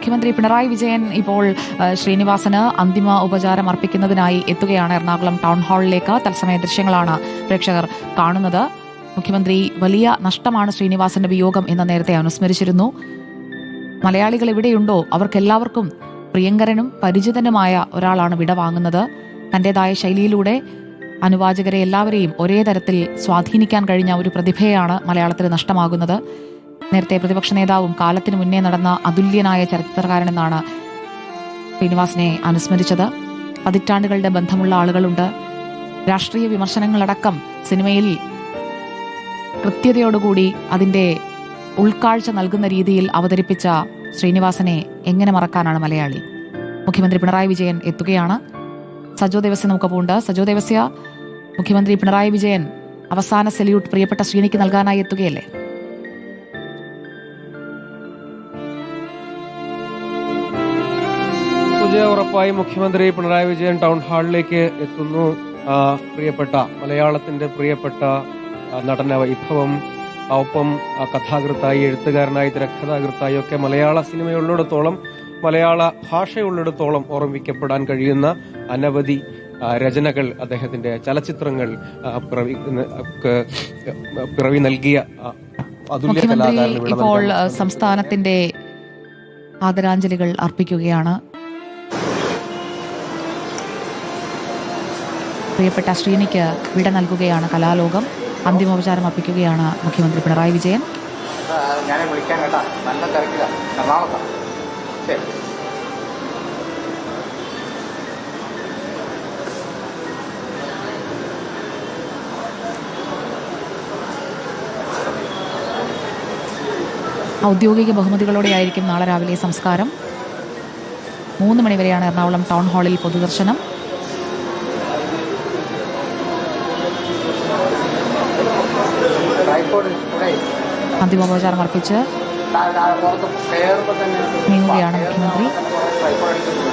മുഖ്യമന്ത്രി പിണറായി വിജയൻ ഇപ്പോൾ ശ്രീനിവാസന് അന്തിമ ഉപചാരം അർപ്പിക്കുന്നതിനായി എത്തുകയാണ്. എറണാകുളം ടൗൺ ഹാളിലേക്ക് തത്സമയ ദൃശ്യങ്ങളാണ് പ്രേക്ഷകർ കാണുന്നത്. മുഖ്യമന്ത്രി വലിയ നഷ്ടമാണ് ശ്രീനിവാസന്റെ വിയോഗം എന്ന് നേരത്തെ അനുസ്മരിച്ചിരുന്നു. മലയാളികൾ എവിടെയുണ്ടോ അവർക്കെല്ലാവർക്കും പ്രിയങ്കരനും പരിചിതനുമായ ഒരാളാണ് വിടവാങ്ങുന്നത്. തന്റേതായ ശൈലിയിലൂടെ അനുവാചകരെ എല്ലാവരെയും ഒരേ തരത്തിൽ സ്വാധീനിക്കാൻ കഴിഞ്ഞ ഒരു പ്രതിഭയാണ് മലയാളത്തിന് നഷ്ടമാകുന്നത്. നേരത്തെ പ്രതിപക്ഷ നേതാവും കാലത്തിന് മുന്നേ നടന്ന അതുല്യനായ ചരിത്രകാരനെന്നാണ് ശ്രീനിവാസനെ അനുസ്മരിച്ചത്. പതിറ്റാണ്ടുകളുടെ ബന്ധമുള്ള ആളുകളുണ്ട്. രാഷ്ട്രീയ വിമർശനങ്ങളടക്കം സിനിമയിൽ കൃത്യതയോടുകൂടി അതിന്റെ ഉൾക്കാഴ്ച നൽകുന്ന രീതിയിൽ അവതരിപ്പിച്ച ശ്രീനിവാസനെ എങ്ങനെ മറക്കാനാണ് മലയാളി? മുഖ്യമന്ത്രി പിണറായി വിജയൻ എത്തുകയാണ്. സജോ ദേവസ്യ നമുക്കൊപ്പമുണ്ട്. സജോ ദേവസ്യ, മുഖ്യമന്ത്രി പിണറായി വിജയൻ അവസാന സല്യൂട്ട് പ്രിയപ്പെട്ട ശ്രീനിക്ക് നൽകാനായി എത്തുകയല്ലേ? ഉറപ്പായും മുഖ്യമന്ത്രി പിണറായി വിജയൻ ടൗൺ ഹാളിലേക്ക് എത്തുന്നു. പ്രിയപ്പെട്ട മലയാളത്തിന്റെ പ്രിയപ്പെട്ട നടന വൈഭവം, ഒപ്പം കഥാകൃത്തായി, എഴുത്തുകാരനായി, തിരക്കഥാകൃത്തായി ഒക്കെ മലയാള സിനിമയുള്ളിടത്തോളം, മലയാള ഭാഷയുള്ളിടത്തോളം ഓർമ്മിക്കപ്പെടാൻ കഴിയുന്ന അനവധി രചനകൾ, അദ്ദേഹത്തിന്റെ ചലച്ചിത്രങ്ങൾ പിറവി നൽകിയ അതുല്യ കലാകാരൻ. ഇപ്പോൾ സംസ്ഥാനത്തിന്റെ ആദരാഞ്ജലികൾ അർപ്പിക്കുകയാണ്. പ്രിയപ്പെട്ട ശ്രീനിക്ക് വിട നൽകുകയാണ് കലാലോകം. അന്തിമോപചാരം അർപ്പിക്കുകയാണ് മുഖ്യമന്ത്രി പിണറായി വിജയൻ. ഔദ്യോഗിക ബഹുമതികളോടെയായിരിക്കും നാളെ രാവിലെ സംസ്കാരം. 3 മണിവരെയാണ് എറണാകുളം ടൗൺ ഹാളിൽ പൊതുദർശനം. അന്തിമോപചാരം അർപ്പിച്ച് നീങ്ങുകയാണ് മുഖ്യമന്ത്രി.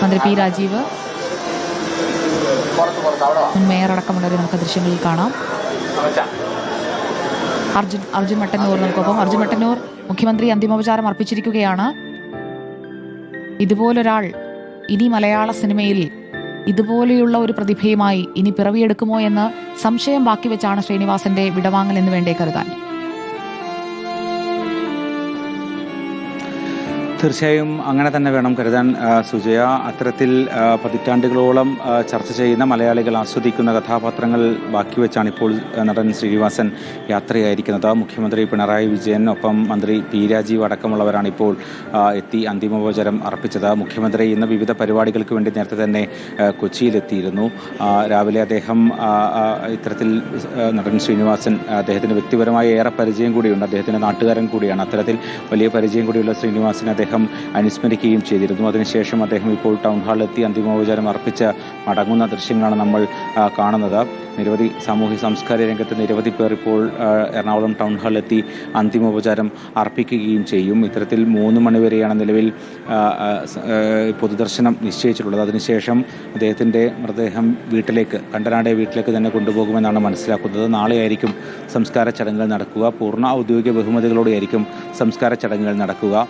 മന്ത്രി പി രാജീവ്, മുൻ മേയർ അടക്കമുള്ളവരെ നമുക്ക് ദൃശ്യങ്ങളിൽ കാണാം. അർജുൻ മട്ടന്നൂർ നമുക്കൊപ്പം. അർജുൻ മട്ടന്നൂർ, മുഖ്യമന്ത്രി അന്തിമോപചാരം അർപ്പിച്ചിരിക്കുകയാണ്. ഇതുപോലൊരാൾ ഇനി മലയാള സിനിമയിൽ ഇതുപോലെയുള്ള ഒരു പ്രതിഭയുമായി ഇനി പിറവിയെടുക്കുമോ എന്ന് സംശയം ബാക്കി വെച്ചാണ് ശ്രീനിവാസന്റെ വിടവാങ്ങൽ എന്ന് വേണ്ടേ കരുതാൻ? തീർച്ചയായും അങ്ങനെ തന്നെ വേണം കരുതാൻ സുജയ. അത്തരത്തിൽ പതിറ്റാണ്ടുകളോളം ചർച്ച ചെയ്യുന്ന, മലയാളികൾ ആസ്വദിക്കുന്ന കഥാപാത്രങ്ങൾ ബാക്കി വെച്ചാണ് ഇപ്പോൾ നടൻ ശ്രീനിവാസൻ യാത്രയായിരിക്കുന്നത്. മുഖ്യമന്ത്രി പിണറായി വിജയൻ, ഒപ്പം മന്ത്രി പി രാജീവ് അടക്കമുള്ളവരാണ് ഇപ്പോൾ എത്തി അന്തിമോപചാരം അർപ്പിച്ചത്. മുഖ്യമന്ത്രി ഇന്ന് വിവിധ പരിപാടികൾക്ക് വേണ്ടി നേരത്തെ തന്നെ കൊച്ചിയിലെത്തിയിരുന്നു. രാവിലെ അദ്ദേഹം ഇത്തരത്തിൽ നടൻ ശ്രീനിവാസൻ, അദ്ദേഹത്തിന് വ്യക്തിപരമായ ഏറെ പരിചയം കൂടിയുണ്ട്, അദ്ദേഹത്തിൻ്റെ നാട്ടുകാരൻ കൂടിയാണ്. അത്തരത്തിൽ വലിയ പരിചയം കൂടിയുള്ള ശ്രീനിവാസനെ അദ്ദേഹം അനുസ്മരിക്കുകയും ചെയ്തിരുന്നു. അതിനുശേഷം അദ്ദേഹം ഇപ്പോൾ ടൗൺ ഹാളിലെത്തി അന്തിമോപചാരം അർപ്പിച്ച് മടങ്ങുന്ന ദൃശ്യങ്ങളാണ് നമ്മൾ കാണുന്നത്. നിരവധി സാമൂഹ്യ സാംസ്കാരിക രംഗത്ത് നിരവധി പേർ ഇപ്പോൾ എറണാകുളം ടൗൺ ഹാളിലെത്തി അന്തിമോപചാരം അർപ്പിക്കുകയും ചെയ്യും. ഇത്തരത്തിൽ 3 മണിവരെയാണ് നിലവിൽ പൊതുദർശനം നിശ്ചയിച്ചിട്ടുള്ളത്. അതിനുശേഷം അദ്ദേഹത്തിൻ്റെ മൃതദേഹം കണ്ടനാടെ വീട്ടിലേക്ക് തന്നെ കൊണ്ടുപോകുമെന്നാണ് മനസ്സിലാക്കുന്നത്. നാളെയായിരിക്കും സംസ്കാര ചടങ്ങുകൾ നടക്കുക. പൂർണ്ണ ഔദ്യോഗിക ബഹുമതികളോടെയായിരിക്കും സംസ്കാര ചടങ്ങുകൾ നടക്കുക.